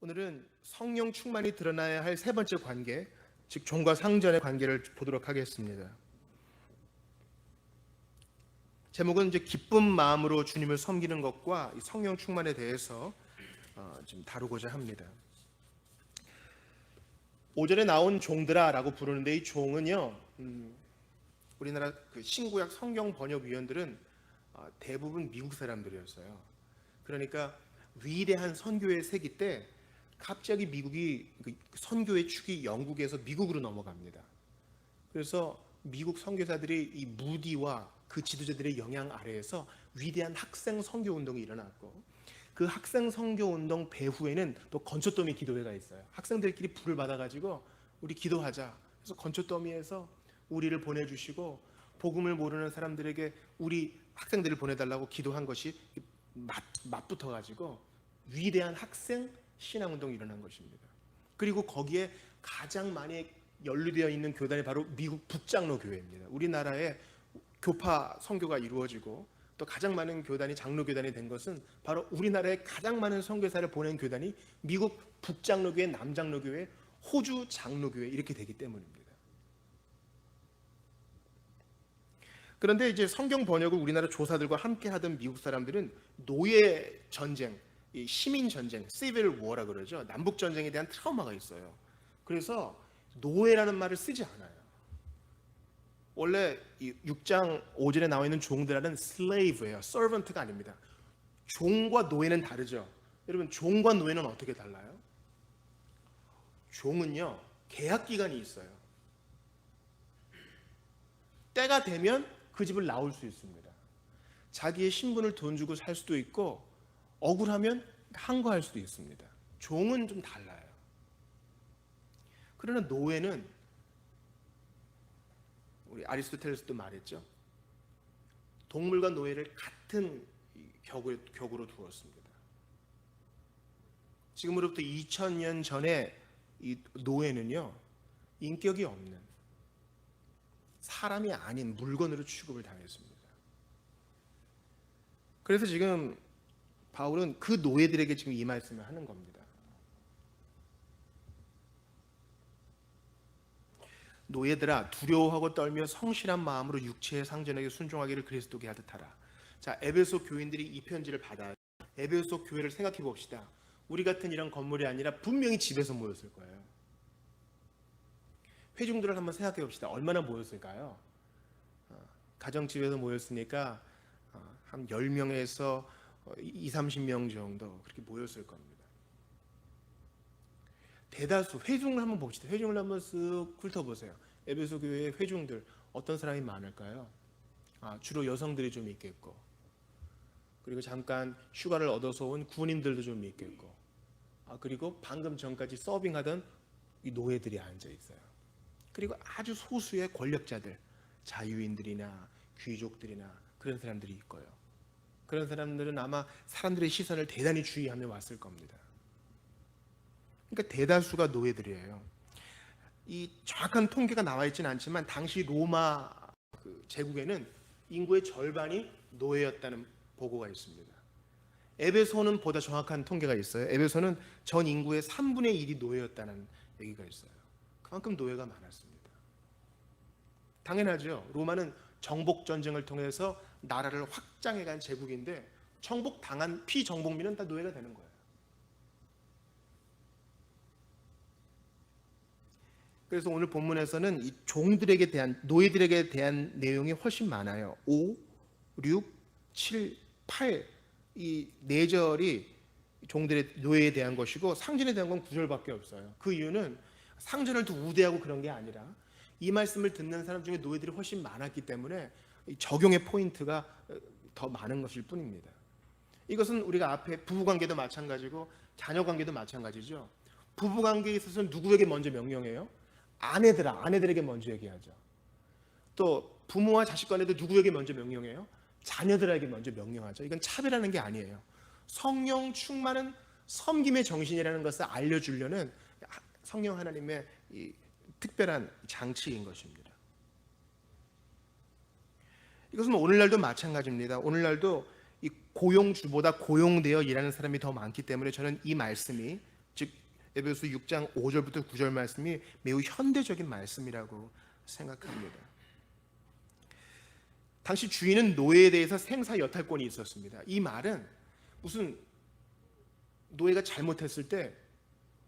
오늘은 성령 충만이 드러나야 할 세 번째 관계, 즉 종과 상전의 관계를 보도록 하겠습니다. 제목은 이제 기쁜 마음으로 주님을 섬기는 것과 성령 충만에 대해서 좀 다루고자 합니다. 5절에 나온 종들아라고 부르는데 이 종은요, 우리나라 그 신구약 성경 번역위원들은 대부분 미국 사람들이었어요. 그러니까 위대한 선교의 세기 때 갑자기 미국이 선교의 축이 영국에서 미국으로 넘어갑니다. 그래서 미국 선교사들이 이 무디와 그 지도자들의 영향 아래에서 위대한 학생 선교 운동이 일어났고, 그 학생 선교 운동 배후에는 또 건초더미 기도회가 있어요. 학생들끼리 불을 받아가지고 우리 기도하자. 그래서 건초더미에서 우리를 보내주시고 복음을 모르는 사람들에게 우리 학생들을 보내달라고 기도한 것이 맞붙어가지고 위대한 학생 신앙운동이 일어난 것입니다. 그리고 거기에 가장 많이 연루되어 있는 교단이 바로 미국 북장로 교회입니다. 우리나라에 교파 선교가 이루어지고 또 가장 많은 교단이 장로 교단이 된 것은 바로 우리나라에 가장 많은 선교사를 보낸 교단이 미국 북장로 교회, 남장로 교회, 호주 장로 교회 이렇게 되기 때문입니다. 그런데 이제 성경 번역을 우리나라 조사들과 함께 하던 미국 사람들은 노예 전쟁, 이 시민 전쟁, 시빌 워라 그러죠. 남북 전쟁에 대한 트라우마가 있어요. 그래서 노예라는 말을 쓰지 않아요. 원래 이 6장 5절에 나와 있는 종들은 slave예요. servant가 아닙니다. 종과 노예는 다르죠. 여러분, 종과 노예는 어떻게 달라요? 종은요, 계약 기간이 있어요. 때가 되면 그 집을 나올 수 있습니다. 자기의 신분을 돈 주고 살 수도 있고 억울하면 항거할 수도 있습니다. 종은 좀 달라요. 그러나 노예는 우리 아리스토텔레스도 말했죠. 동물과 노예를 같은 격으로 두었습니다. 지금으로부터 2000년 전에 이 노예는요, 인격이 없는 사람이 아닌 물건으로 취급을 당했습니다. 그래서 지금 바울은 그 노예들에게 지금 이 말씀을 하는 겁니다. 노예들아, 두려워하고 떨며 성실한 마음으로 육체의 상전에게 순종하기를 그리스도께 하듯 하라. 자, 에베소 교인들이 이 편지를 받아 에베소 교회를 생각해 봅시다. 우리 같은 이런 건물이 아니라 분명히 집에서 모였을 거예요. 회중들을 한번 생각해 봅시다. 얼마나 모였을까요? 가정집에서 모였으니까 한 10명에서 20, 30명 정도 그렇게 모였을 겁니다. 대다수 회중을 한번 봅시다. 회중을 한번 쓱 훑어보세요. 에베소 교회의 회중들 어떤 사람이 많을까요? 주로 여성들이 좀 있겠고, 그리고 잠깐 휴가를 얻어서 온 군인들도 좀 있겠고, 그리고 방금 전까지 서빙하던 이 노예들이 앉아 있어요. 그리고 아주 소수의 권력자들, 자유인들이나 귀족들이나 그런 사람들이 있고요. 그런 사람들은 아마 사람들의 시선을 대단히 주의하며 왔을 겁니다. 그러니까 대다수가 노예들이에요. 이 정확한 통계가 나와 있지는 않지만 당시 로마 제국에는 인구의 절반이 노예였다는 보고가 있습니다. 에베소는 보다 정확한 통계가 있어요. 에베소는 전 인구의 3분의 1이 노예였다는 얘기가 있어요. 그만큼 노예가 많았습니다. 당연하죠. 로마는 정복 전쟁을 통해서 나라를 확장해간 제국인데 정복당한 피정복민은 다 노예가 되는 거예요. 그래서 오늘 본문에서는 이 종들에게 대한, 노예들에게 대한 내용이 훨씬 많아요. 5, 6, 7, 8 이 4절이 종들의 노예에 대한 것이고 상전에 대한 건 9절밖에 없어요. 그 이유는 상전을 더 우대하고 그런 게 아니라 이 말씀을 듣는 사람 중에 노예들이 훨씬 많았기 때문에 적용의 포인트가 더 많은 것일 뿐입니다. 이것은 우리가 앞에 부부관계도 마찬가지고 자녀관계도 마찬가지죠. 부부관계에 있어서는 누구에게 먼저 명령해요? 아내들에게 먼저 얘기하죠. 또 부모와 자식 간에도 누구에게 먼저 명령해요? 자녀들에게 먼저 명령하죠. 이건 차별하는 게 아니에요. 성령 충만은 섬김의 정신이라는 것을 알려주려는 성령 하나님의 이 특별한 장치인 것입니다. 이것은 오늘날도 마찬가지입니다. 오늘날도 이 고용주보다 고용되어 일하는 사람이 더 많기 때문에 저는 이 말씀이 즉 에베소 6장 5절부터 9절 말씀이 매우 현대적인 말씀이라고 생각합니다. 당시 주인은 노예에 대해서 생사 여탈권이 있었습니다. 이 말은 무슨 노예가 잘못했을 때,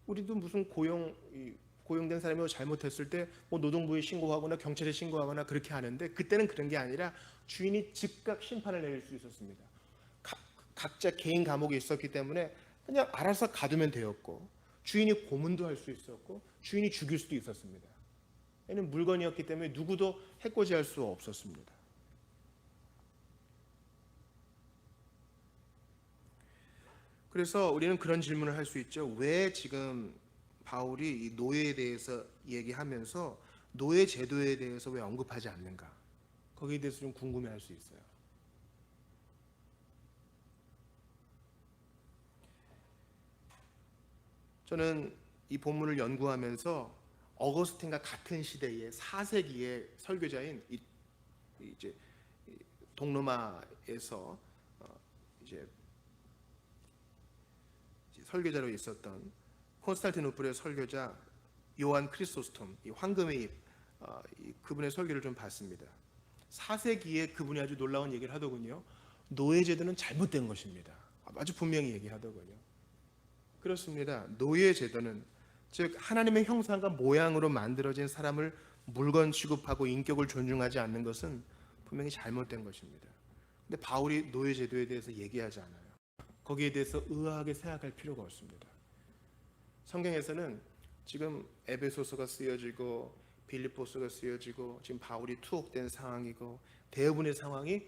우리도 무슨 고용된 사람이 잘못했을 때 뭐 노동부에 신고하거나 경찰에 신고하거나 그렇게 하는데, 그때는 그런 게 아니라 주인이 즉각 심판을 내릴 수 있었습니다. 각자 개인 감옥에 있었기 때문에 그냥 알아서 가두면 되었고, 주인이 고문도 할 수 있었고, 주인이 죽일 수도 있었습니다. 얘는 물건이었기 때문에 누구도 해코지할 수 없었습니다. 그래서 우리는 그런 질문을 할 수 있죠. 왜 지금 바울이 이 노예에 대해서 얘기하면서 노예 제도에 대해서 왜 언급하지 않는가? 거기에 대해서 좀 궁금해할 수 있어요. 저는 이 본문을 연구하면서 어거스틴과 같은 시대의 4세기의 설교자인 이제 동로마에서 이제 설교자로 있었던 콘스탄티노플의 설교자 요한 크리소스톰, 이 황금의 입, 그분의 설교를 좀 봤습니다. 4세기에 그분이 아주 놀라운 얘기를 하더군요. 노예 제도는 잘못된 것입니다. 아주 분명히 얘기하더군요. 그렇습니다. 노예 제도는, 즉 하나님의 형상과 모양으로 만들어진 사람을 물건 취급하고 인격을 존중하지 않는 것은 분명히 잘못된 것입니다. 근데 바울이 노예 제도에 대해서 얘기하지 않아요. 거기에 대해서 의아하게 생각할 필요가 없습니다. 성경에서는 지금 에베소서가 쓰여지고 빌립보서가 쓰여지고 지금 바울이 투옥된 상황이고, 대부분의 상황이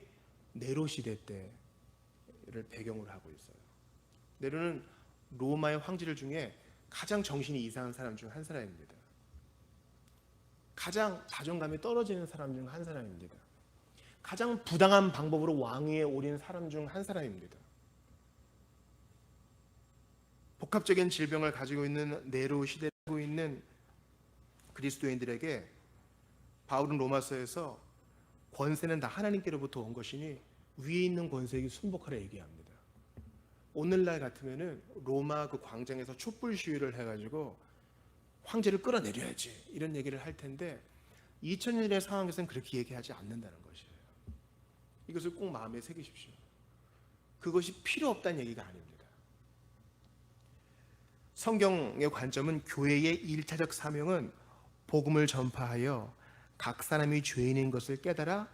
네로 시대 때를 배경으로 하고 있어요. 네로는 로마의 황제들 중에 가장 정신이 이상한 사람 중 한 사람입니다. 가장 자존감이 떨어지는 사람 중 한 사람입니다. 가장 부당한 방법으로 왕위에 오른 사람 중 한 사람입니다. 복합적인 질병을 가지고 있는 네로 시대에 살고 있는 그리스도인들에게 바울은 로마서에서 권세는 다 하나님께로부터 온 것이니 위에 있는 권세에게 순복하라 얘기합니다. 오늘날 같으면은 로마 그 광장에서 촛불 시위를 해가지고 황제를 끌어내려야지 이런 얘기를 할 텐데, 2000년의 상황에서는 그렇게 얘기하지 않는다는 것이에요. 이것을 꼭 마음에 새기십시오. 그것이 필요 없다는 얘기가 아닙니다. 성경의 관점은 교회의 1차적 사명은 복음을 전파하여 각 사람이 죄인인 것을 깨달아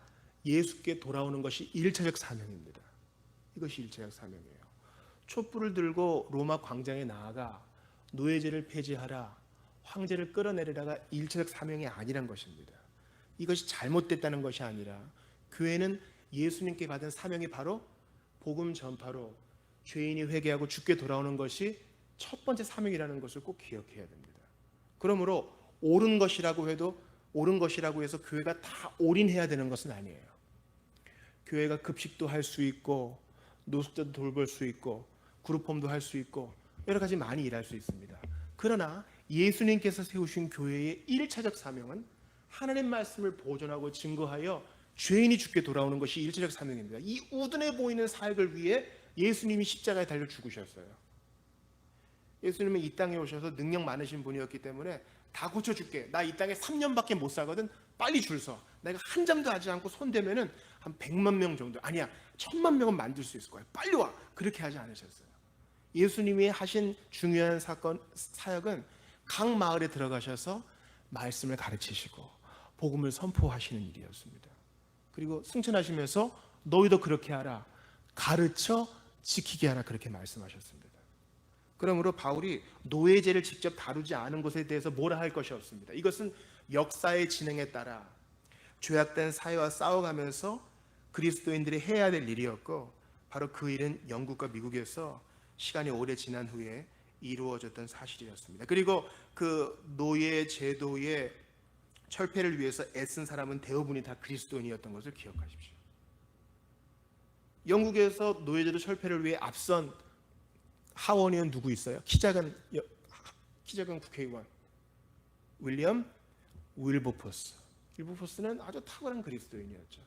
예수께 돌아오는 것이 1차적 사명입니다. 이것이 1차적 사명이에요. 촛불을 들고 로마 광장에 나아가 노예제를 폐지하라, 황제를 끌어내리라가 1차적 사명이 아니란 것입니다. 이것이 잘못됐다는 것이 아니라 교회는 예수님께 받은 사명이 바로 복음 전파로 죄인이 회개하고 주께 돌아오는 것이 첫 번째 사명이라는 것을 꼭 기억해야 됩니다. 그러므로 옳은 것이라고 해서 교회가 다 올인해야 되는 것은 아니에요. 교회가 급식도 할 수 있고, 노숙자도 돌볼 수 있고, 그룹홈도 할 수 있고, 여러 가지 많이 일할 수 있습니다. 그러나 예수님께서 세우신 교회의 1차적 사명은 하나님 말씀을 보존하고 증거하여 죄인이 주께 돌아오는 것이 1차적 사명입니다. 이 우둔해 보이는 사역을 위해 예수님이 십자가에 달려 죽으셨어요. 예수님은 이 땅에 오셔서 능력 많으신 분이었기 때문에 다 고쳐줄게. 나 이 땅에 3년밖에 못 살거든. 빨리 줄 서. 내가 한 잠도 하지 않고 손대면은 한 100만 명 정도, 아니야 1000만 명은 만들 수 있을 거야. 빨리 와. 그렇게 하지 않으셨어요. 예수님이 하신 중요한 사역은 각 마을에 들어가셔서 말씀을 가르치시고 복음을 선포하시는 일이었습니다. 그리고 승천하시면서 너희도 그렇게 하라, 가르쳐 지키게 하라, 그렇게 말씀하셨습니다. 그러므로 바울이 노예제를 직접 다루지 않은 것에 대해서 뭐라 할 것이 없습니다. 이것은 역사의 진행에 따라 죄악된 사회와 싸워가면서 그리스도인들이 해야 될 일이었고, 바로 그 일은 영국과 미국에서 시간이 오래 지난 후에 이루어졌던 사실이었습니다. 그리고 그 노예 제도의 철폐를 위해서 애쓴 사람은 대부분이 다 그리스도인이었던 것을 기억하십시오. 영국에서 노예제도 철폐를 위해 앞선 하원의원 누구 있어요? 키 작은 국회의원 윌리엄 윌버포스. 윌버포스는 아주 탁월한 그리스도인이었죠.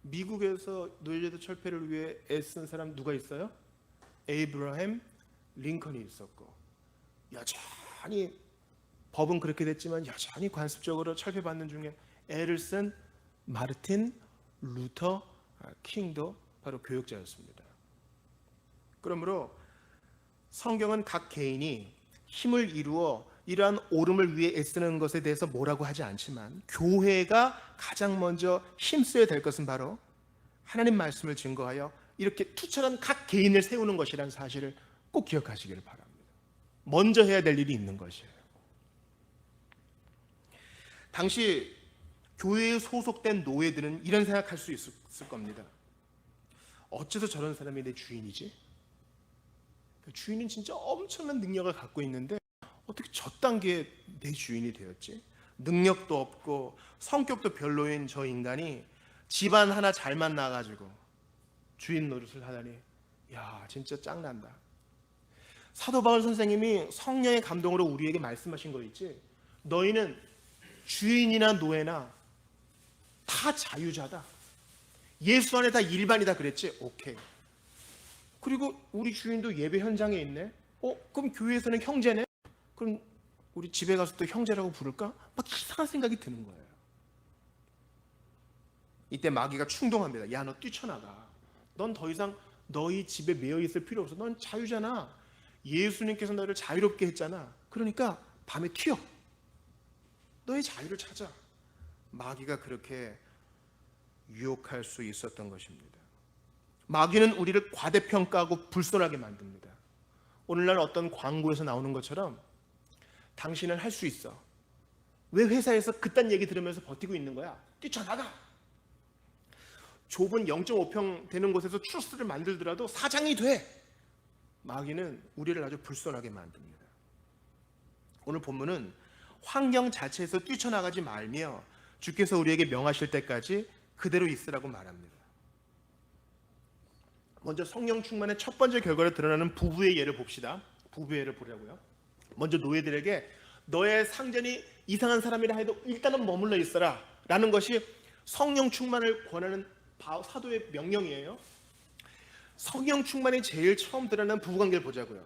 미국에서 노예제도 철폐를 위해 애쓴 사람 누가 있어요? 에이브라햄 링컨이 있었고, 여전히 법은 그렇게 됐지만 여전히 관습적으로 철폐받는 중에 애를 쓴 마르틴 루터 킹도 바로 교역자였습니다. 그러므로 성경은 각 개인이 힘을 이루어 이러한 옳음을 위해 애쓰는 것에 대해서 뭐라고 하지 않지만, 교회가 가장 먼저 힘써야 될 것은 바로 하나님 말씀을 증거하여 이렇게 투철한 각 개인을 세우는 것이라는 사실을 꼭 기억하시기를 바랍니다. 먼저 해야 될 일이 있는 것이에요. 당시 교회에 소속된 노예들은 이런 생각할 수 있을 겁니다. 어째서 저런 사람이 내 주인이지? 주인은 진짜 엄청난 능력을 갖고 있는데 어떻게 저 단계에 내 주인이 되었지? 능력도 없고 성격도 별로인 저 인간이 집안 하나 잘만 나가지고 주인 노릇을 하다니, 야, 진짜 짱난다. 사도 바울 선생님이 성령의 감동으로 우리에게 말씀하신 거 있지? 너희는 주인이나 노예나 다 자유자다. 예수 안에 다 일반이다 그랬지? 오케이. 그리고 우리 주인도 예배 현장에 있네. 그럼 교회에서는 형제네? 그럼 우리 집에 가서 또 형제라고 부를까? 막 이상한 생각이 드는 거예요. 이때 마귀가 충동합니다. 야, 너 뛰쳐나가. 넌 더 이상 너희 집에 매여 있을 필요 없어. 넌 자유잖아. 예수님께서 너를 자유롭게 했잖아. 그러니까 밤에 튀어. 너의 자유를 찾아. 마귀가 그렇게 유혹할 수 있었던 것입니다. 마귀는 우리를 과대평가하고 불손하게 만듭니다. 오늘날 어떤 광고에서 나오는 것처럼 당신은 할 수 있어. 왜 회사에서 그딴 얘기 들으면서 버티고 있는 거야? 뛰쳐나가. 좁은 0.5평 되는 곳에서 트러스를 만들더라도 사장이 돼. 마귀는 우리를 아주 불손하게 만듭니다. 오늘 본문은 환경 자체에서 뛰쳐나가지 말며 주께서 우리에게 명하실 때까지 그대로 있으라고 말합니다. 먼저 성령 충만의 첫 번째 결과로 드러나는 부부의 예를 봅시다. 부부의 예를 보려고요. 먼저 노예들에게 너의 상전이 이상한 사람이라 해도 일단은 머물러 있어라 라는 것이 성령 충만을 권하는 사도의 명령이에요. 성령 충만이 제일 처음 드러나는 부부관계를 보자고요.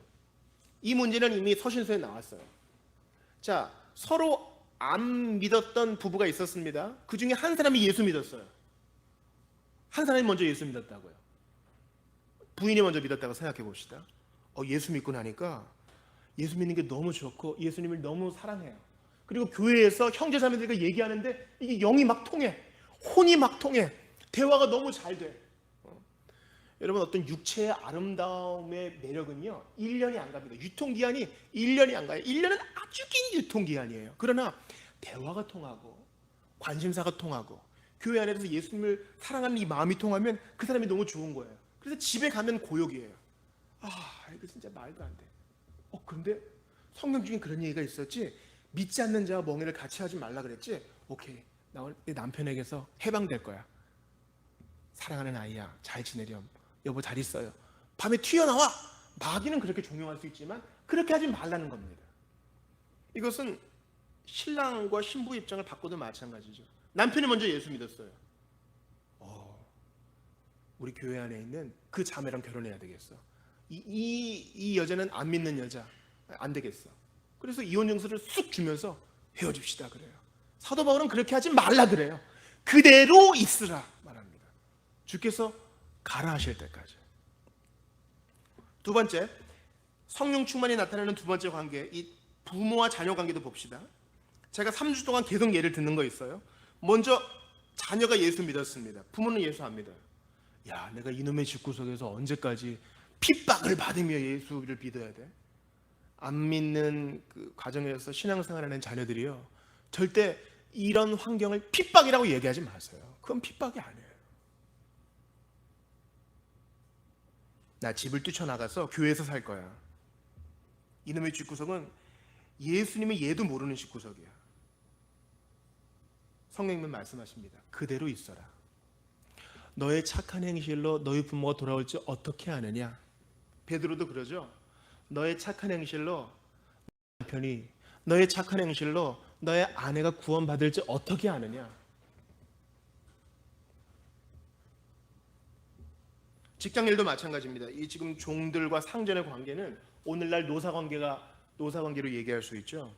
이 문제는 이미 서신서에 나왔어요. 자, 서로 안 믿었던 부부가 있었습니다. 그 중에 한 사람이 예수 믿었어요. 한 사람이 먼저 예수 믿었다고요. 부인이 먼저 믿었다고 생각해 봅시다. 예수 믿고 나니까 예수 믿는 게 너무 좋고 예수님을 너무 사랑해요. 그리고 교회에서 형제자매들과 얘기하는데 이게 영이 막 통해. 혼이 막 통해. 대화가 너무 잘 돼. 여러분, 어떤 육체의 아름다움의 매력은요 1년이 안 갑니다. 유통기한이 1년이 안 가요. 1년은 아주 긴 유통기한이에요. 그러나 대화가 통하고 관심사가 통하고 교회 안에서 예수님을 사랑하는 이 마음이 통하면 그 사람이 너무 좋은 거예요. 그래서 집에 가면 고역이에요. 이거 진짜 말도 안 돼. 그런데 성경 중에 그런 얘기가 있었지. 믿지 않는 자와 멍에를 같이 하지 말라 그랬지. 오케이, 나 내 남편에게서 해방될 거야. 사랑하는 아이야, 잘 지내렴. 여보 잘 있어요. 밤에 튀어나와. 마귀는 그렇게 종용할 수 있지만 그렇게 하지 말라는 겁니다. 이것은 신랑과 신부의 입장을 바꿔도 마찬가지죠. 남편이 먼저 예수 믿었어요. 우리 교회 안에 있는 그 자매랑 결혼해야 되겠어. 이 여자는 안 믿는 여자, 안 되겠어. 그래서 이혼 증서를 쑥 주면서 헤어집시다 그래요. 사도 바울은 그렇게 하지 말라 그래요. 그대로 있으라 말합니다. 주께서 가라 하실 때까지. 두 번째, 성령 충만이 나타나는 두 번째 관계, 이 부모와 자녀 관계도 봅시다. 제가 3주 동안 계속 예를 듣는 거 있어요. 먼저 자녀가 예수 믿었습니다. 부모는 예수 안 믿어요. 야, 내가 이놈의 집구석에서 언제까지 핍박을 받으며 예수를 믿어야 돼? 안 믿는 그 과정에서 신앙생활하는 자녀들이요, 절대 이런 환경을 핍박이라고 얘기하지 마세요. 그건 핍박이 아니에요. 나 집을 뛰쳐나가서 교회에서 살 거야. 이놈의 집구석은 예수님의 얘도 모르는 집구석이야. 성령님은 말씀하십니다. 그대로 있어라. 너의 착한 행실로 너희 부모가 돌아올지 어떻게 아느냐. 베드로도 그러죠. 너의 착한 행실로 남편이, 너의 착한 행실로 너의 아내가 구원받을지 어떻게 아느냐. 직장 일도 마찬가지입니다. 이 지금 종들과 상전의 관계는 오늘날 노사관계로 얘기할 수 있죠.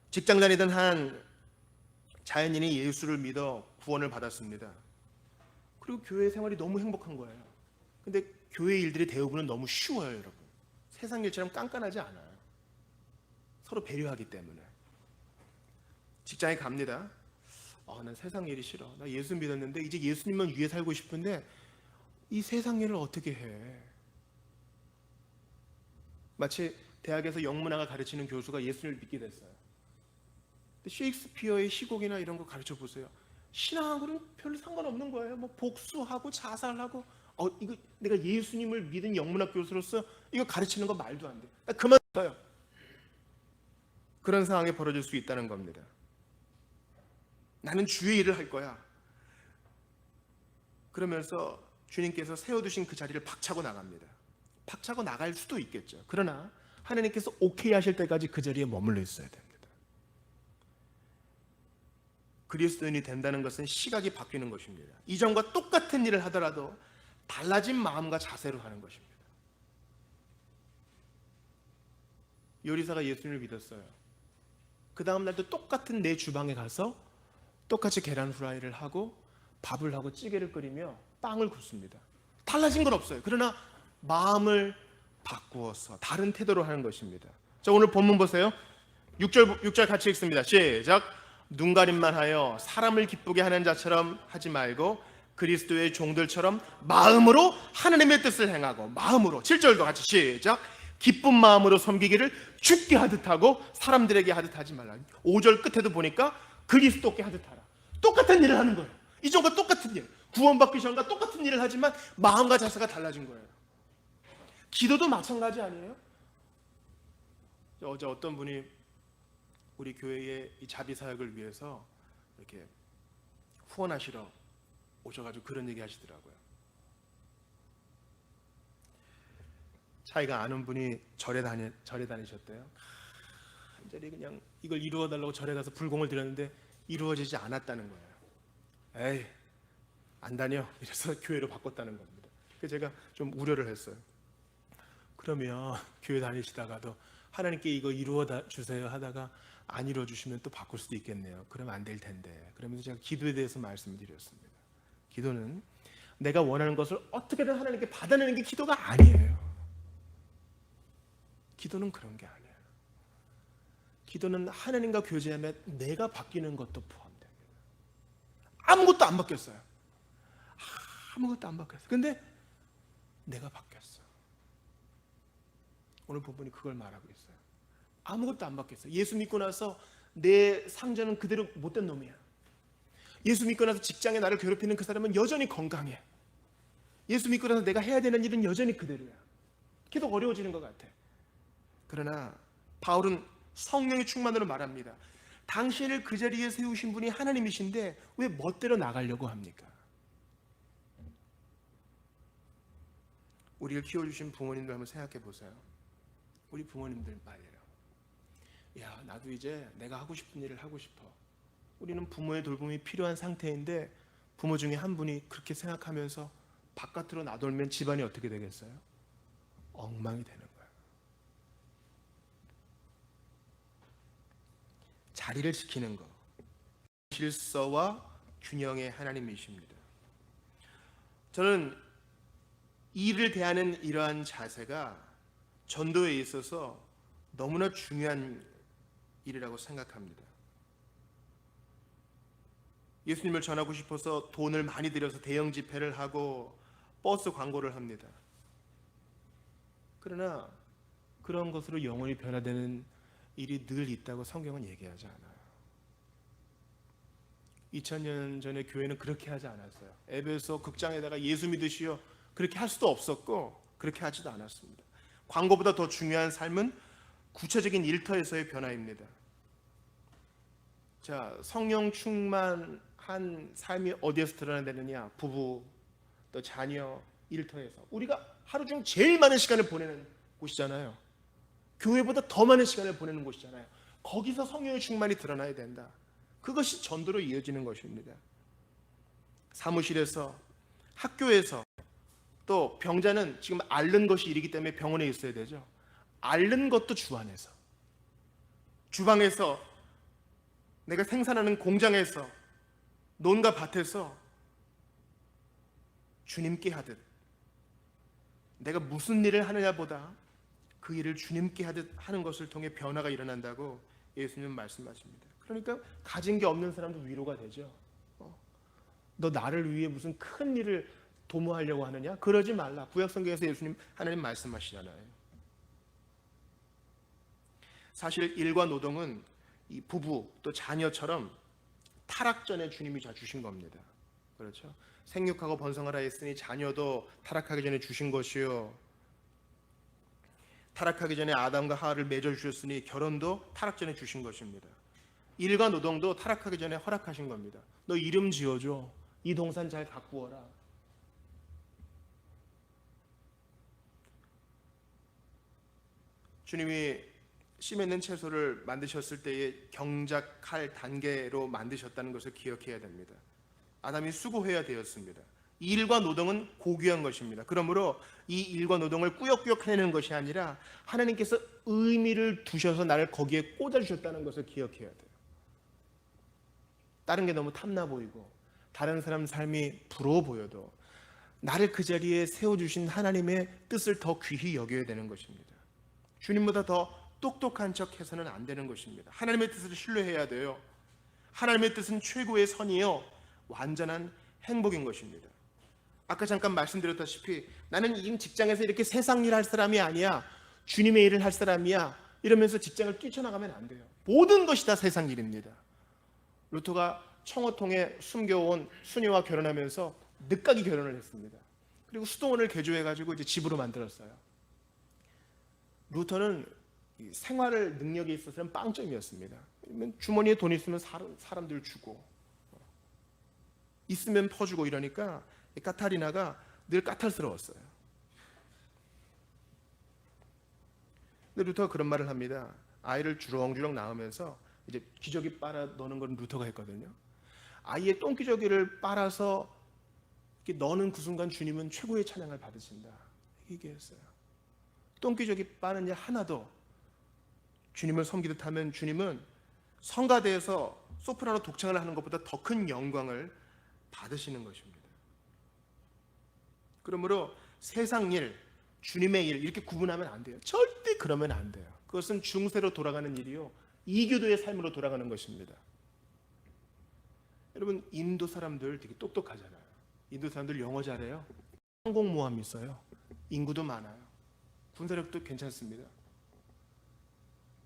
직장 다니던 한 자연인이 예수를 믿어 구원을 받았습니다. 그리고 교회 생활이 너무 행복한 거예요. 근데 교회 일들의 대부분은 너무 쉬워요, 여러분. 세상 일처럼 깐깐하지 않아요. 서로 배려하기 때문에. 직장에 갑니다. 난 세상 일이 싫어. 나 예수 믿었는데 이제 예수님만 위해 살고 싶은데 이 세상 일을 어떻게 해? 마치 대학에서 영문학을 가르치는 교수가 예수님을 믿게 됐어요. 셰익스피어의 시곡이나 이런 거 가르쳐 보세요. 신앙하고는 별로 상관없는 거예요. 뭐 복수하고 자살하고 이거 내가 예수님을 믿은 영문학 교수로서 이거 가르치는 거 말도 안 돼. 나 그만 써요. 그런 상황이 벌어질 수 있다는 겁니다. 나는 주의 일을 할 거야. 그러면서 주님께서 세워두신 그 자리를 박차고 나갑니다. 박차고 나갈 수도 있겠죠. 그러나 하나님께서 오케이 하실 때까지 그 자리에 머물러 있어야 됩니다. 그리스도인이 된다는 것은 시각이 바뀌는 것입니다. 이전과 똑같은 일을 하더라도 달라진 마음과 자세로 하는 것입니다. 요리사가 예수님을 믿었어요. 그 다음 날도 똑같은 내 주방에 가서 똑같이 계란 후라이를 하고 밥을 하고 찌개를 끓이며 빵을 굽습니다. 달라진 건 없어요. 그러나 마음을 바꾸어서 다른 태도로 하는 것입니다. 자, 오늘 본문 보세요. 6절 같이 읽습니다. 시작. 눈가림만 하여 사람을 기쁘게 하는 자처럼 하지 말고 그리스도의 종들처럼 마음으로 하나님의 뜻을 행하고 마음으로 7절도 같이 시작. 기쁜 마음으로 섬기기를 주께 하듯 하고 사람들에게 하듯 하지 말라. 5절 끝에도 보니까 그리스도께 하듯 하라. 똑같은 일을 하는 거예요. 이전과 똑같은 일, 구원받기 전과 똑같은 일을 하지만 마음과 자세가 달라진 거예요. 기도도 마찬가지 아니에요? 어제 어떤 분이 우리 교회의 이 자비 사역을 위해서 이렇게 후원하시러 오셔가지고 그런 얘기 하시더라고요. 자기가 아는 분이 절에 다니셨대요. 완전히 그냥 이걸 이루어달라고 절에 가서 불공을 드렸는데 이루어지지 않았다는 거예요. 에이, 안 다녀. 이래서 교회로 바꿨다는 겁니다. 그래서 제가 좀 우려를 했어요. 그러면 교회 다니시다가도 하나님께 이거 이루어 주세요 하다가 안 이루어 주시면 또 바꿀 수도 있겠네요. 그러면 안 될 텐데. 그러면서 제가 기도에 대해서 말씀드렸습니다. 기도는 내가 원하는 것을 어떻게든 하나님께 받아내는 게 기도가 아니에요. 기도는 그런 게 아니에요. 기도는 하나님과 교제하면 내가 바뀌는 것도 포함됩니다. 아무것도 안 바뀌었어요. 아무것도 안 바뀌었어요. 근데 내가 바뀌었어. 오늘 본문이 그걸 말하고 있어요. 아무것도 안 바뀌었어요. 예수 믿고 나서 내 상전은 그대로 못된 놈이야. 예수 믿고 나서 직장에 나를 괴롭히는 그 사람은 여전히 건강해. 예수 믿고 나서 내가 해야 되는 일은 여전히 그대로야. 계속 어려워지는 것 같아. 그러나 바울은 성령의 충만으로 말합니다. 당신을 그 자리에 세우신 분이 하나님이신데 왜 멋대로 나가려고 합니까? 우리를 키워주신 부모님들 한번 생각해 보세요. 우리 부모님들 말이에요. 야, 나도 이제 내가 하고 싶은 일을 하고 싶어. 우리는 부모의 돌봄이 필요한 상태인데 부모 중에 한 분이 그렇게 생각하면서 바깥으로 나돌면 집안이 어떻게 되겠어요? 엉망이 되는 거예요. 자리를 지키는 것, 질서와 균형의 하나님이십니다. 저는 일을 대하는 이러한 자세가 전도에 있어서 너무나 중요한 일이라고 생각합니다. 예수님을 전하고 싶어서 돈을 많이 들여서 대형 집회를 하고 버스 광고를 합니다. 그러나 그런 것으로 영혼이 변화되는 일이 늘 있다고 성경은 얘기하지 않아요. 2000년 전에 교회는 그렇게 하지 않았어요. 에베소 극장에다가 예수 믿으시오 그렇게 할 수도 없었고 그렇게 하지도 않았습니다. 광고보다 더 중요한 삶은 구체적인 일터에서의 변화입니다. 자, 성령 충만한 삶이 어디에서 드러나느냐? 부부, 또 자녀, 일터에서. 우리가 하루 중 제일 많은 시간을 보내는 곳이잖아요. 교회보다 더 많은 시간을 보내는 곳이잖아요. 거기서 성령의 충만이 드러나야 된다. 그것이 전도로 이어지는 것입니다. 사무실에서, 학교에서, 또 병자는 지금 앓는 것이 일이기 때문에 병원에 있어야 되죠. 앓는 것도 주 안에서, 주방에서, 내가 생산하는 공장에서, 논과 밭에서 주님께 하듯, 내가 무슨 일을 하느냐보다 그 일을 주님께 하듯 하는 것을 통해 변화가 일어난다고 예수님은 말씀하십니다. 그러니까 가진 게 없는 사람도 위로가 되죠. 너 나를 위해 무슨 큰 일을 도모하려고 하느냐? 그러지 말라. 구약성경에서 예수님 하나님 말씀하시잖아요. 사실 일과 노동은 이 부부 또 자녀처럼 타락 전에 주님이 주신 겁니다. 그렇죠? 생육하고 번성하라 했으니 자녀도 타락하기 전에 주신 것이요, 타락하기 전에 아담과 하와를 맺어 주셨으니 결혼도 타락 전에 주신 것입니다. 일과 노동도 타락하기 전에 허락하신 겁니다. 너 이름 지어줘. 이 동산 잘 가꾸어라. 주님이 씨 맺는 채소를 만드셨을 때에 경작할 단계로 만드셨다는 것을 기억해야 됩니다. 아담이 수고해야 되었습니다. 이 일과 노동은 고귀한 것입니다. 그러므로 이 일과 노동을 꾸역꾸역 해내는 것이 아니라 하나님께서 의미를 두셔서 나를 거기에 꽂아주셨다는 것을 기억해야 돼요. 다른 게 너무 탐나 보이고 다른 사람 삶이 부러워 보여도 나를 그 자리에 세워주신 하나님의 뜻을 더 귀히 여겨야 되는 것입니다. 주님보다 더 똑똑한 척 해서는 안 되는 것입니다. 하나님의 뜻을 신뢰해야 돼요. 하나님의 뜻은 최고의 선이요, 완전한 행복인 것입니다. 아까 잠깐 말씀드렸다시피 나는 이 직장에서 이렇게 세상 일 할 사람이 아니야, 주님의 일을 할 사람이야, 이러면서 직장을 뛰쳐나가면 안 돼요. 모든 것이 다 세상 일입니다. 루터가 청어통에 숨겨온 수녀와 결혼하면서 늦가기 결혼을 했습니다. 그리고 수동원을 개조해가지고 이제 집으로 만들었어요. 루터는 생활을 능력에 있어서는 빵점이었습니다. 주머니에 돈 있으면 사람들 주고, 있으면 퍼주고 이러니까 카타리나가 늘 까탈스러웠어요. 근데 루터가 그런 말을 합니다. 아이를 주렁주렁 낳으면서 이제 기저귀 빨아 넣는 건 루터가 했거든요. 아이의 똥기저귀를 빨아서 이렇게 넣는 그 순간 주님은 최고의 찬양을 받으신다, 얘기했어요. 똥기저귀 빠는 일 하나도 주님을 섬기듯 하면 주님은 성가대에서 소프라노 독창을 하는 것보다 더 큰 영광을 받으시는 것입니다. 그러므로 세상 일, 주님의 일 이렇게 구분하면 안 돼요. 절대 그러면 안 돼요. 그것은 중세로 돌아가는 일이요, 이교도의 삶으로 돌아가는 것입니다. 여러분, 인도 사람들 되게 똑똑하잖아요. 인도 사람들 영어 잘해요. 항공모함 있어요. 인구도 많아요. 군사력도 괜찮습니다.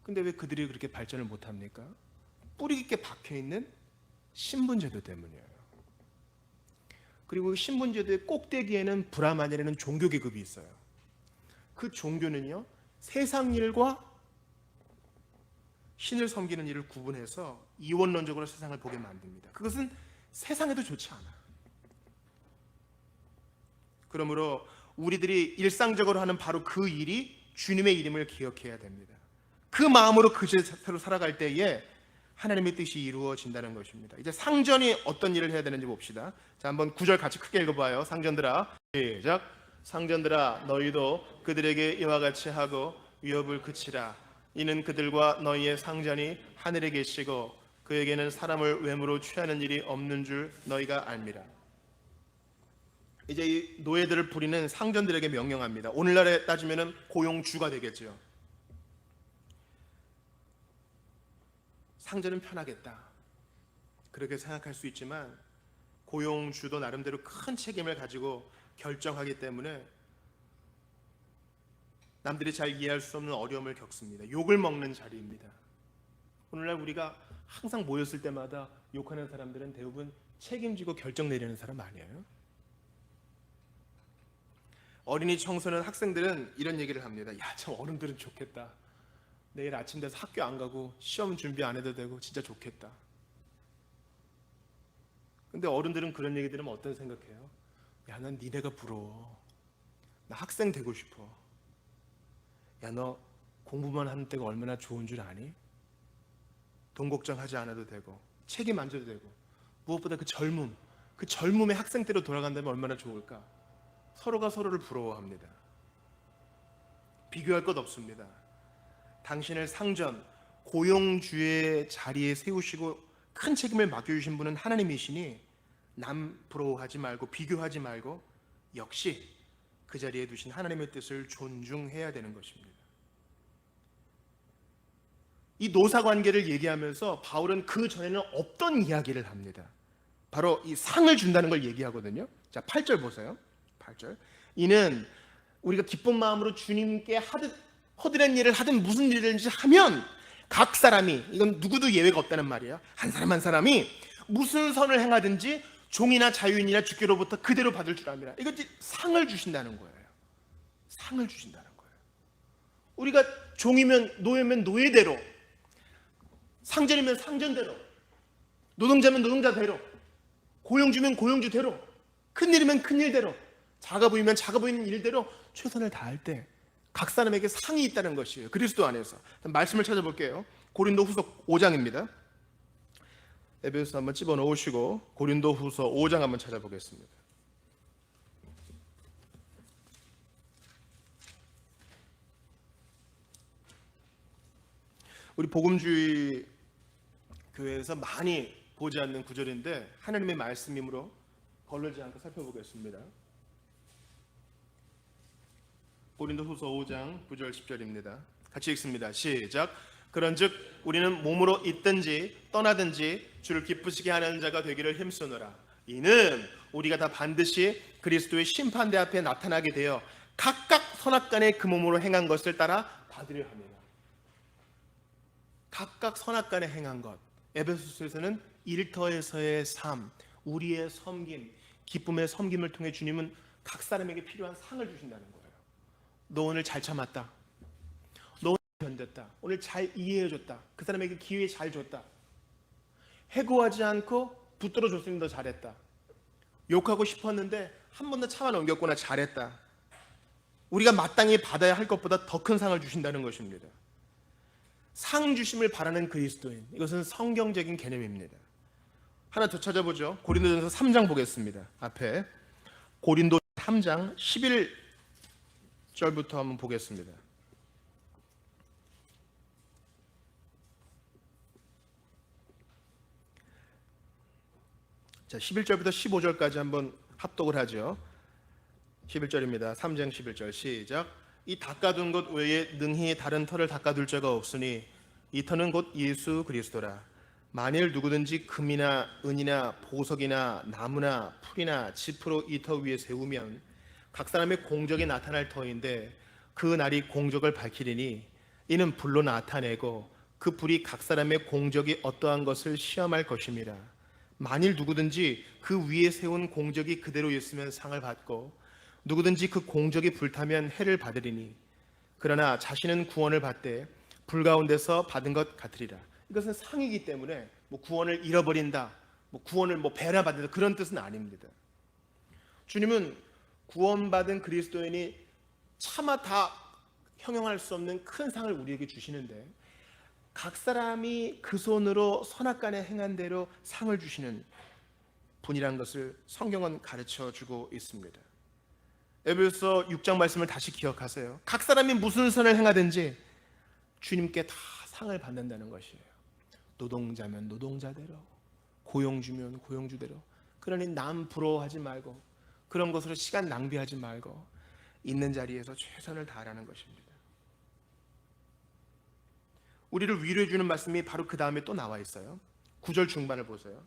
근데 왜 그들이 그렇게 발전을 못합니까? 뿌리 깊게 박혀있는 신분제도 때문이에요. 그리고 신분제도의 꼭대기에는 브라만이라는 종교계급이 있어요. 그 종교는요, 세상 일과 신을 섬기는 일을 구분해서 이원론적으로 세상을 보게 만듭니다. 그것은 세상에도 좋지 않아요. 그러므로 우리들이 일상적으로 하는 바로 그 일이 주님의 이름을 기억해야 됩니다. 그 마음으로 그 제사로 살아갈 때에 하나님의 뜻이 이루어진다는 것입니다. 이제 상전이 어떤 일을 해야 되는지 봅시다. 자, 한번 9절 같이 크게 읽어봐요. 상전들아, 시작. 상전들아, 너희도 그들에게 이와 같이 하고 위협을 그치라. 이는 그들과 너희의 상전이 하늘에 계시고 그에게는 사람을 외모로 취하는 일이 없는 줄 너희가 알미라. 이제 이 노예들을 부리는 상전들에게 명령합니다. 오늘날에 따지면 고용주가 되겠죠. 상전은 편하겠다, 그렇게 생각할 수 있지만 고용주도 나름대로 큰 책임을 가지고 결정하기 때문에 남들이 잘 이해할 수 없는 어려움을 겪습니다. 욕을 먹는 자리입니다. 오늘날 우리가 항상 모였을 때마다 욕하는 사람들은 대부분 책임지고 결정 내리는 사람 아니에요? 어린이, 청소년, 학생들은 이런 얘기를 합니다. 야, 참 어른들은 좋겠다. 내일 아침 돼서 학교 안 가고 시험 준비 안 해도 되고 진짜 좋겠다. 근데 어른들은 그런 얘기 들으면 어떤 생각해요? 야, 난 니네가 부러워. 나 학생 되고 싶어. 야, 너 공부만 하는 때가 얼마나 좋은 줄 아니? 돈 걱정하지 않아도 되고 책임 안 져도 되고 무엇보다 그 젊음의 학생 때로 돌아간다면 얼마나 좋을까? 서로가 서로를 부러워합니다. 비교할 것 없습니다. 당신을 상전, 고용주의 자리에 세우시고 큰 책임을 맡겨주신 분은 하나님이시니 남 부러워하지 말고 비교하지 말고 역시 그 자리에 두신 하나님의 뜻을 존중해야 되는 것입니다. 이 노사관계를 얘기하면서 바울은 그 전에는 없던 이야기를 합니다. 바로 이 상을 준다는 걸 얘기하거든요. 자, 8절 보세요. 8절. 이는 우리가 기쁜 마음으로 주님께 하듯 허드렛 일을 하든 무슨 일이든지 하면 각 사람이, 이건 누구도 예외가 없다는 말이에요. 한 사람 한 사람이 무슨 선을 행하든지 종이나 자유인이나 주께로부터 그대로 받을 줄 압니다. 이것이 상을 주신다는 거예요. 상을 주신다는 거예요. 우리가 종이면 노예면 노예대로, 상전이면 상전대로, 노동자면 노동자대로, 고용주면 고용주대로, 큰일이면 큰일대로, 작아 보이면 작아 보이는 일대로 최선을 다할 때 각 사람에게 상이 있다는 것이에요. 그리스도 안에서. 말씀을 찾아볼게요. 고린도후서 5장입니다. 에베소서 한번 집어넣으시고 고린도후서 5장 한번 찾아보겠습니다. 우리 복음주의 교회에서 많이 보지 않는 구절인데 하나님의 말씀이므로 걸르지 않고 살펴보겠습니다. 고린도후서 5장 9절 10절입니다. 같이 읽습니다. 시작. 그런즉 우리는 몸으로 있든지 떠나든지 주를 기쁘시게 하는 자가 되기를 힘쓰노라. 이는 우리가 다 반드시 그리스도의 심판대 앞에 나타나게 되어 각각 선악간에 그 몸으로 행한 것을 따라 받으려 합니다. 각각 선악간에 행한 것. 에베소서에서는 일터에서의 삶, 우리의 섬김, 기쁨의 섬김을 통해 주님은 각 사람에게 필요한 상을 주신다는 거예요. 너 오늘 잘 참았다. 너 오늘 견뎠다. 오늘 잘 이해해줬다. 그 사람에게 기회 잘 줬다. 해고하지 않고 붙들어 줬으면 더 잘했다. 욕하고 싶었는데 한 번 더 참아 넘겼구나. 잘했다. 우리가 마땅히 받아야 할 것보다 더 큰 상을 주신다는 것입니다. 상 주심을 바라는 그리스도인, 이것은 성경적인 개념입니다. 하나 더 찾아보죠. 고린도전서 3장 보겠습니다. 앞에 고린도 3장 11절부터 한번 보겠습니다. 자, 11절부터 15절까지 한번 합독을 하죠. 11절입니다. 3장 11절 시작. 이 닦아둔 것 외에 능히 다른 터를 닦아둘 자가 없으니 이 터는 곧 예수 그리스도라. 만일 누구든지 금이나 은이나 보석이나 나무나 풀이나 짚으로 이 터 위에 세우면 각 사람의 공적이 나타날 터인데 그 날이 공적을 밝히리니 이는 불로 나타내고 그 불이 각 사람의 공적이 어떠한 것을 시험할 것임이라. 만일 누구든지 그 위에 세운 공적이 그대로 있으면 상을 받고 누구든지 그 공적이 불타면 해를 받으리니 그러나 자신은 구원을 받되 불 가운데서 받은 것 같으리라. 이것은 상이기 때문에 뭐 구원을 잃어버린다, 뭐 구원을 배려받는다 그런 뜻은 아닙니다. 주님은 구원받은 그리스도인이 차마 다 형용할 수 없는 큰 상을 우리에게 주시는데 각 사람이 그 손으로 선악간에 행한 대로 상을 주시는 분이란 것을 성경은 가르쳐주고 있습니다. 에베소서 6장 말씀을 다시 기억하세요. 각 사람이 무슨 선을 행하든지 주님께 다 상을 받는다는 것이에요. 노동자면 노동자대로, 고용주면 고용주대로. 그러니 남 부러워하지 말고 그런 것으로 시간 낭비하지 말고 있는 자리에서 최선을 다하라는 것입니다. 우리를 위로해 주는 말씀이 바로 그 다음에 또 나와 있어요. 9절 중반을 보세요.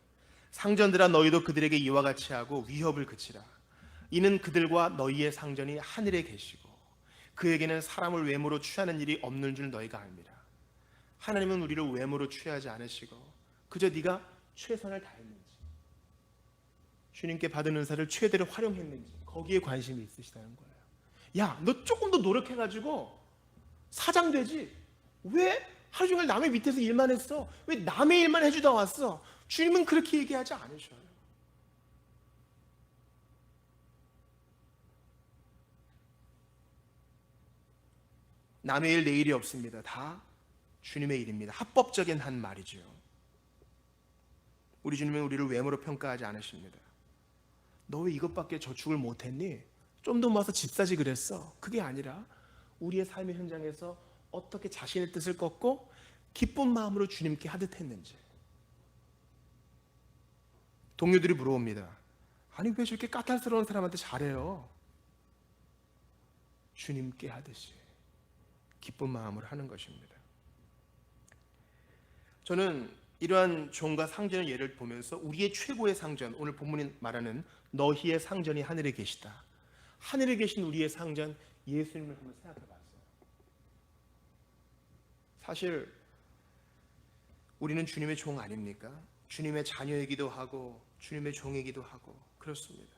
상전들아 너희도 그들에게 이와 같이 하고 위협을 그치라. 이는 그들과 너희의 상전이 하늘에 계시고 그에게는 사람을 외모로 취하는 일이 없는 줄 너희가 압니다. 하나님은 우리를 외모로 취하지 않으시고 그저 네가 최선을 다했는지 주님께 받은 은사를 최대로 활용했는지 거기에 관심이 있으시다는 거예요. 야, 너 조금 더 노력해가지고 사장 되지. 왜 하루 종일 남의 밑에서 일만 했어? 왜 남의 일만 해주다 왔어? 주님은 그렇게 얘기하지 않으셔요. 남의 일 내 일이 없습니다. 다 주님의 일입니다. 합법적인 한 말이죠. 우리 주님은 우리를 외모로 평가하지 않으십니다. 너 왜 이것밖에 저축을 못했니? 좀 더 모아서 집 사지 그랬어. 그게 아니라 우리의 삶의 현장에서 어떻게 자신의 뜻을 꺾고 기쁜 마음으로 주님께 하듯했는지. 동료들이 물어봅니다. 아니 왜 저렇게 까탈스러운 사람한테 잘해요? 주님께 하듯이 기쁜 마음으로 하는 것입니다. 저는 이러한 종과 상전의 예를 보면서 우리의 최고의 상전, 오늘 본문이 말하는 너희의 상전이 하늘에 계시다. 하늘에 계신 우리의 상전 예수님을 한번 생각해 봤어요. 사실 우리는 주님의 종 아닙니까? 주님의 자녀이기도 하고 주님의 종이기도 하고 그렇습니다.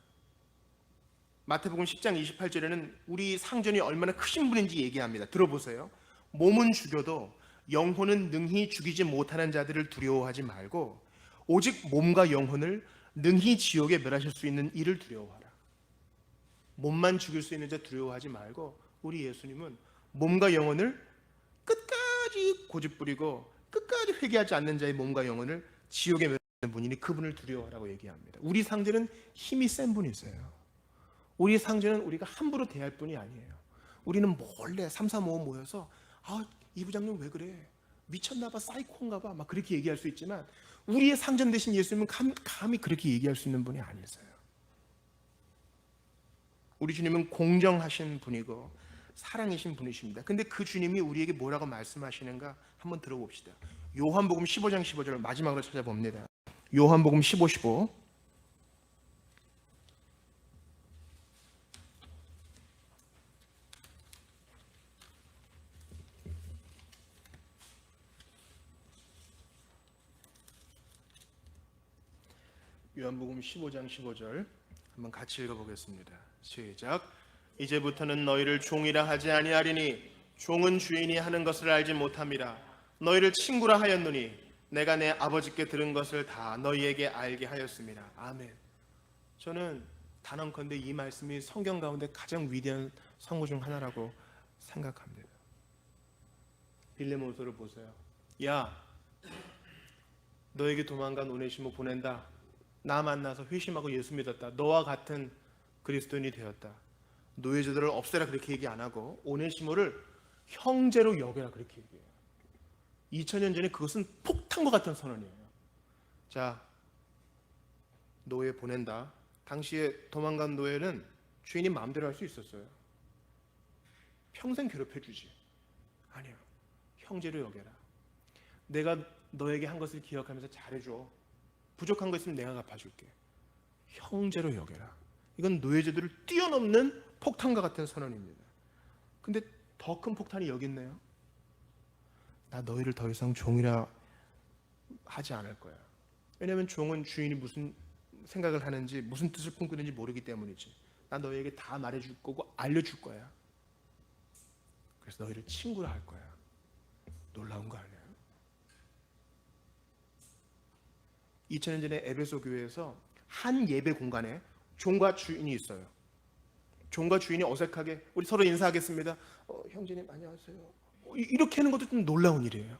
마태복음 10장 28절에는 우리 상전이 얼마나 크신 분인지 얘기합니다. 들어보세요. 몸은 죽여도 영혼은 능히 죽이지 못하는 자들을 두려워하지 말고 오직 몸과 영혼을 능히 지옥에 멸하실 수 있는 이를 두려워하라. 몸만 죽일 수 있는 자 두려워하지 말고 우리 예수님은 몸과 영혼을 끝까지 고집부리고 끝까지 회개하지 않는 자의 몸과 영혼을 지옥에 멸하는 분이니 그분을 두려워하라고 얘기합니다. 우리 상전은 힘이 센 분이세요. 우리 상전은 우리가 함부로 대할 분이 아니에요. 우리는 몰래 3, 4, 5 모여서 이 부장님 왜 그래? 미쳤나 봐, 사이코인가 봐, 막 그렇게 얘기할 수 있지만 우리의 상전 되신 예수님은 감히 그렇게 얘기할 수 있는 분이 아니세요. 우리 주님은 공정하신 분이고 사랑이신 분이십니다. 근데 그 주님이 우리에게 뭐라고 말씀하시는가 한번 들어봅시다. 요한복음 15장 15절을 마지막으로 찾아봅니다. 요한복음 15, 15. 요한복음 15장 15절 한번 같이 읽어보겠습니다. 시작. 이제부터는 너희를 종이라 하지 아니하리니 종은 주인이 하는 것을 알지 못함이라. 너희를 친구라 하였노니 내가 내 아버지께 들은 것을 다 너희에게 알게 하였습니다. 아멘. 저는 단언컨대 이 말씀이 성경 가운데 가장 위대한 선고 중 하나라고 생각합니다. 빌레몬서를 보세요. 야, 너에게 도망간 오네시모 보낸다. 나 만나서 회심하고 예수 믿었다. 너와 같은 그리스도인이 되었다. 노예제도를 없애라 그렇게 얘기 안 하고 오네시모를 형제로 여겨라 그렇게 얘기해요. 2000년 전에 그것은 폭탄과 같은 선언이에요. 자, 노예 보낸다. 당시에 도망간 노예는 주인이 마음대로 할 수 있었어요. 평생 괴롭혀주지. 아니요. 형제로 여겨라. 내가 너에게 한 것을 기억하면서 잘해줘. 부족한 거 있으면 내가 갚아줄게. 형제로 여겨라. 이건 노예제도를 뛰어넘는 폭탄과 같은 선언입니다. 근데 더 큰 폭탄이 여기 있네요. 나 너희를 더 이상 종이라 하지 않을 거야. 왜냐하면 종은 주인이 무슨 생각을 하는지 무슨 뜻을 꿈꾸는지 모르기 때문이지. 나 너희에게 다 말해줄 거고 알려줄 거야. 그래서 너희를 친구라 할 거야. 놀라운 거 아니에요? 2000년 전에 에베소 교회에서 한 예배 공간에 종과 주인이 있어요. 종과 주인이 어색하게 우리 서로 인사하겠습니다. 형제님 안녕하세요. 이렇게 하는 것도 좀 놀라운 일이에요.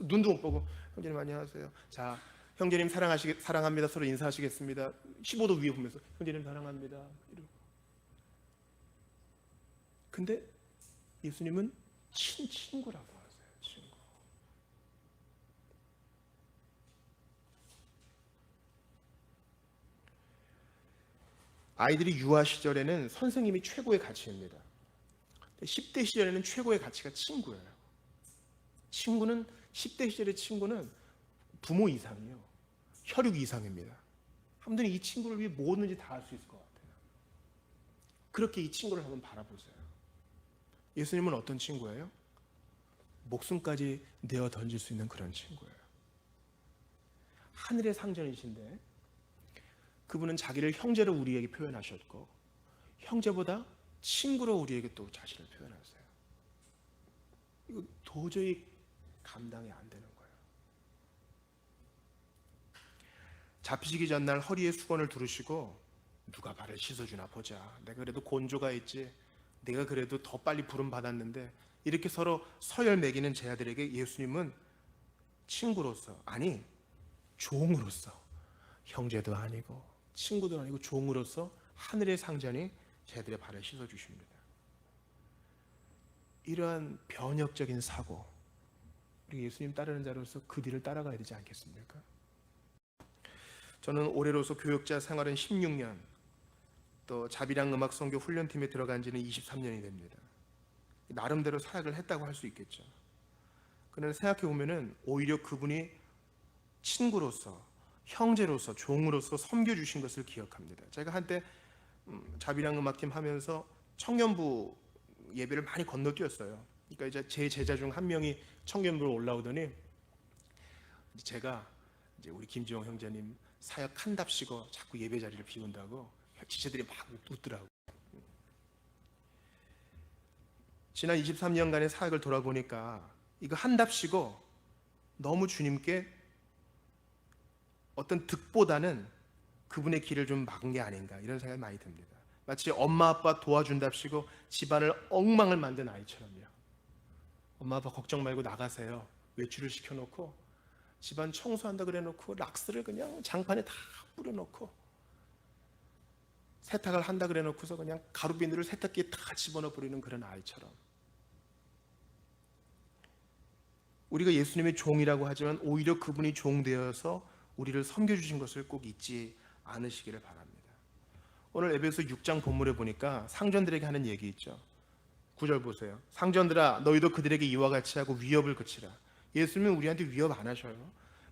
눈도 못 보고 형제님 안녕하세요. 자, 형제님 사랑합니다. 서로 인사하시겠습니다. 15도 위에 보면서 형제님 사랑합니다. 근데 예수님은 친구라고 하세요. 친구. 아이들이 유아 시절에는 선생님이 최고의 가치입니다. 10대 시절에는 최고의 가치가 친구예요. 친구는 10대 시절의 친구는 부모 이상이요. 혈육 이상입니다. 한분들이 이 친구를 위해 뭐든지 다 할 수 있을 것 같아요. 그렇게 이 친구를 한번 바라보세요. 예수님은 어떤 친구예요? 목숨까지 내어 던질 수 있는 그런 친구예요. 하늘의 상전이신데 그분은 자기를 형제로 우리에게 표현하셨고 형제보다 친구로 우리에게 또 자신을 표현하세요. 이거 도저히 감당이 안 되는 거예요. 잡히시기 전날 허리에 수건을 두르시고 누가 발을 씻어주나 보자. 내가 그래도 곤조가 있지. 내가 그래도 더 빨리 부름 받았는데 이렇게 서로 서열 매기는 제 아들에게 예수님은 친구로서 아니 종으로서 형제도 아니고 친구도 아니고 종으로서 하늘의 상전이 제들의 발을 씻어주십니다. 이러한 변혁적인 사고, 우리 예수님 따르는 자로서 그 뒤를 따라가야 되지 않겠습니까? 저는 올해로서 교역자 생활은 16년, 또 자비랑 음악 선교 훈련팀에 들어간 지는 23년이 됩니다. 나름대로 사역을 했다고 할 수 있겠죠. 그런데 생각해 보면은 오히려 그분이 친구로서, 형제로서, 종으로서 섬겨주신 것을 기억합니다. 제가 한때 자비랑 음악팀 하면서 청년부 예배를 많이 건너뛰었어요. 그러니까 이제 제 제자 중 한 명이 청년부로 올라오더니 제가 이제 우리 김지영 형제님 사역 한답시고 자꾸 예배 자리를 비운다고 지체들이 막 웃더라고요. 지난 23년간의 사역을 돌아보니까 이거 한답시고 너무 주님께 어떤 득보다는 그분의 길을 좀 막은 게 아닌가 이런 생각이 많이 듭니다. 마치 엄마 아빠 도와준답시고 집안을 엉망을 만든 아이처럼요. 엄마 아빠 걱정 말고 나가세요. 외출을 시켜놓고 집안 청소한다 그래놓고 락스를 그냥 장판에 다 뿌려놓고 세탁을 한다 그래놓고서 그냥 가루비누를 세탁기에 다 집어넣어 버리는 그런 아이처럼, 우리가 예수님의 종이라고 하지만 오히려 그분이 종 되어서 우리를 섬겨주신 것을 꼭 잊지 않으시기를 바랍니다. 오늘 에베소 6장 본문에 보니까 상전들에게 하는 얘기 있죠. 9절 보세요. 상전들아 너희도 그들에게 이와 같이 하고 위협을 그치라. 예수님은 우리한테 위협 안 하셔요.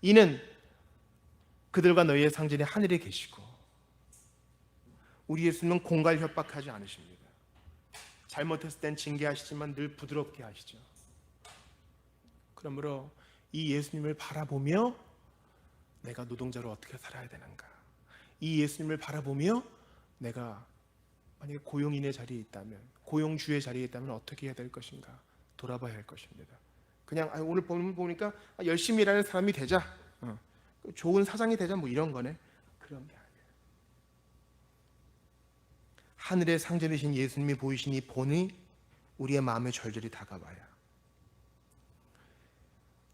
이는 그들과 너희의 상전이 하늘에 계시고, 우리 예수님은 공갈 협박하지 않으십니다. 잘못했을 땐 징계하시지만 늘 부드럽게 하시죠. 그러므로 이 예수님을 바라보며 내가 노동자로 어떻게 살아야 되는가, 이 예수님을 바라보며 내가 만약에 고용인의 자리에 있다면, 고용주의 자리에 있다면 어떻게 해야 될 것인가 돌아봐야 할 것입니다. 그냥 오늘 보니까 열심히 일하는 사람이 되자, 좋은 사장이 되자, 뭐 이런 거네. 그런 게 아니에요. 하늘의 상전이신 예수님이 보이신 이 본이 우리의 마음에 절절히 다가와야,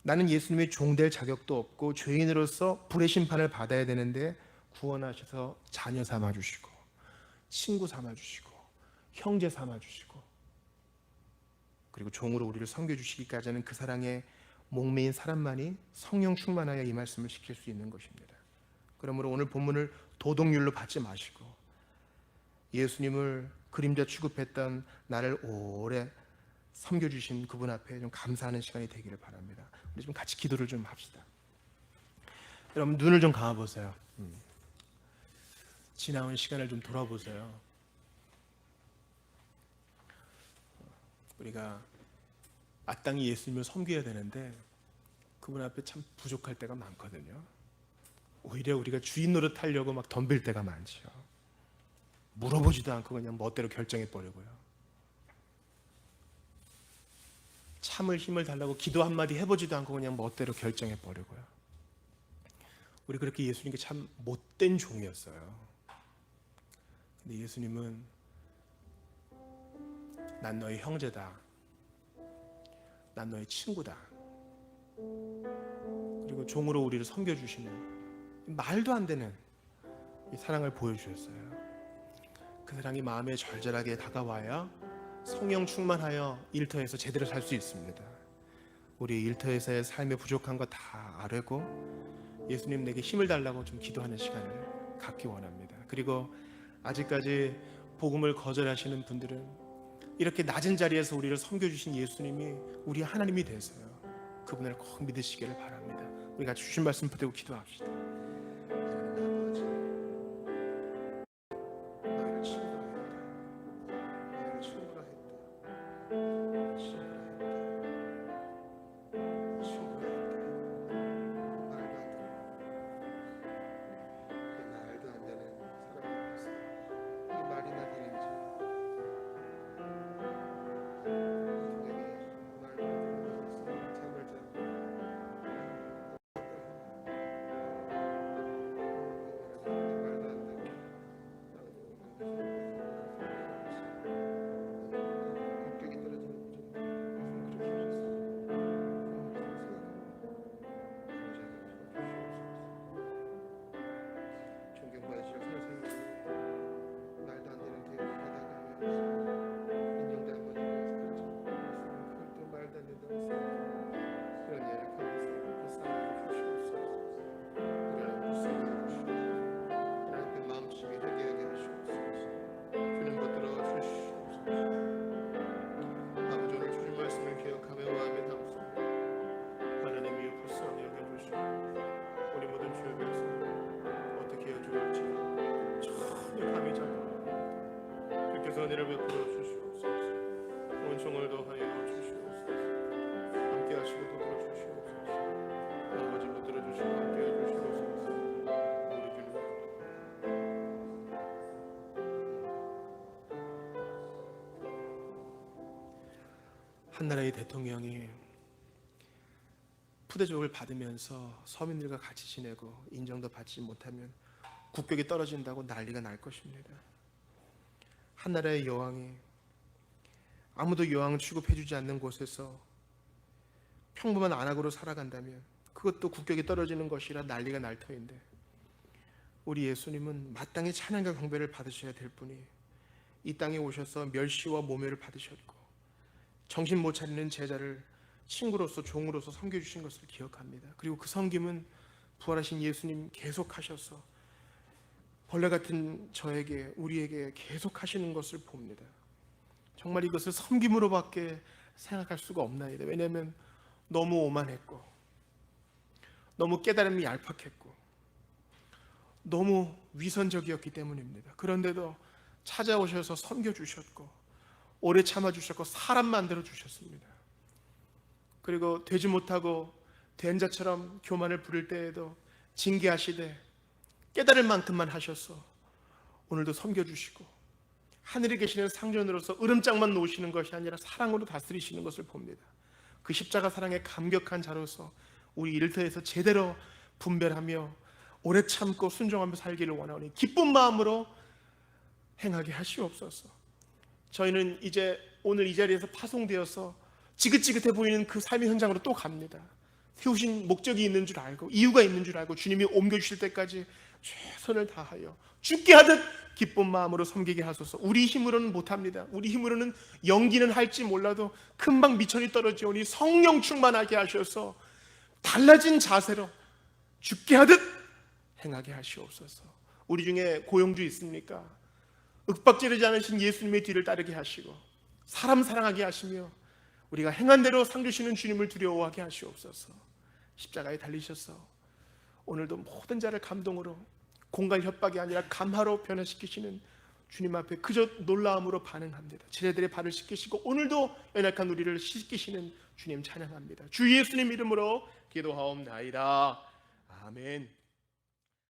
나는 예수님의 종될 자격도 없고 죄인으로서 불의 심판을 받아야 되는데 구원하셔서 자녀 삼아주시고 친구 삼아주시고 형제 삼아주시고 그리고 종으로 우리를 섬겨주시기까지 하는 그 사랑에 목매인 사람만이 성령 충만하여 이 말씀을 시킬 수 있는 것입니다. 그러므로 오늘 본문을 도덕률로 받지 마시고 예수님을 그림자 취급했던 나를 오래 섬겨주신 그분 앞에 좀 감사하는 시간이 되기를 바랍니다. 우리 좀 같이 기도를 좀 합시다. 여러분 눈을 좀 감아보세요. 지나온 시간을 좀 돌아보세요. 우리가 마땅히 예수님을 섬겨야 되는데 그분 앞에 참 부족할 때가 많거든요. 오히려 우리가 주인 노릇하려고 막 덤빌 때가 많죠. 물어보지도 않고 그냥 멋대로 결정해버리고요. 참을 힘을 달라고 기도 한마디 해보지도 않고 그냥 멋대로 결정해버리고요. 우리 그렇게 예수님께 참 못된 종이었어요. 근데 예수님은 난 너의 형제다, 난 너의 친구다, 그리고 종으로 우리를 섬겨주시는 말도 안 되는 이 사랑을 보여주셨어요. 그 사랑이 마음에 절절하게 다가와야 성령 충만하여 일터에서 제대로 살 수 있습니다. 우리 일터에서의 삶의 부족한 거 다 아뢰고 예수님 내게 힘을 달라고 좀 기도하는 시간을 갖기 원합니다. 그리고 아직까지 복음을 거절하시는 분들은 이렇게 낮은 자리에서 우리를 섬겨주신 예수님이 우리 하나님이 되세요. 그분을 꼭 믿으시기를 바랍니다. 우리 같이 주신 말씀 붙들고 기도합시다. 그런 연약한 모습 불쌍히 주시옵소서. 우리를 불쌍히 주시옵소서. 하나님 그 마음속에 회개하게 하시옵소서. 주님 붙들어 주시옵소서. 아버지 오늘 주신 말씀을 기억하며 마음에 담습니다. 하나님이 불쌍히 여겨주시고 우리 모든 주의 백성 어떻게 해야 좋을지 전혀 감이 잡힙니다. 주께서 은혜를 베풀어 주시옵소서. 온종을 더하여 주시옵소서. 함께 하시고 붙들어 주시옵소서. 아버지 붙들어 주시고 함께 해주시옵소서. 우리 주님 한나라의 대통령이 푸대접을 받으면서 서민들과 같이 지내고 인정도 받지 못하면 국격이 떨어진다고 난리가 날 것입니다. 한나라의 여왕이 아무도 여왕 취급해주지 않는 곳에서 평범한 안악으로 살아간다면 그것도 국격이 떨어지는 것이라 난리가 날 터인데, 우리 예수님은 마땅히 찬양과 경배를 받으셔야 될 분이 이 땅에 오셔서 멸시와 모멸을 받으셨고 정신 못 차리는 제자를 친구로서 종으로서 섬겨주신 것을 기억합니다. 그리고 그 섬김은 부활하신 예수님 계속하셔서 벌레 같은 저에게 우리에게 계속하시는 것을 봅니다. 정말 이것을 섬김으로밖에 생각할 수가 없나이다. 왜냐하면 너무 오만했고 너무 깨달음이 얄팍했고 너무 위선적이었기 때문입니다. 그런데도 찾아오셔서 섬겨주셨고 오래 참아주셨고 사람 만들어주셨습니다. 그리고 되지 못하고 된 자처럼 교만을 부릴 때에도 징계하시되 깨달을 만큼만 하셔서 오늘도 섬겨주시고 하늘에 계시는 상전으로서 으름장만 놓으시는 것이 아니라 사랑으로 다스리시는 것을 봅니다. 그 십자가 사랑에 감격한 자로서 우리 일터에서 제대로 분별하며 오래 참고 순종하며 살기를 원하오니 기쁜 마음으로 행하게 하시옵소서. 저희는 이제 오늘 이 자리에서 파송되어서 지긋지긋해 보이는 그 삶의 현장으로 또 갑니다. 세우신 목적이 있는 줄 알고 이유가 있는 줄 알고 주님이 옮겨주실 때까지 최선을 다하여 죽게 하듯 기쁜 마음으로 섬기게 하소서. 우리 힘으로는 못합니다. 우리 힘으로는 연기는 할지 몰라도 금방 미천이 떨어지오니 성령 충만하게 하셔서 달라진 자세로 죽게 하듯 행하게 하시옵소서. 우리 중에 고용주 있습니까? 윽박지르지 않으신 예수님의 뒤를 따르게 하시고 사람 사랑하게 하시며 우리가 행한 대로 상 주시는 주님을 두려워하게 하시옵소서. 십자가에 달리셔서 오늘도 모든 자를 감동으로 공갈 협박이 아니라 감화로 변화시키시는 주님 앞에 그저 놀라움으로 반응합니다. 지뢰들의 발을 씻기시고 오늘도 연약한 우리를 씻기시는 주님 찬양합니다. 주 예수님 이름으로 기도하옵나이다. 아멘.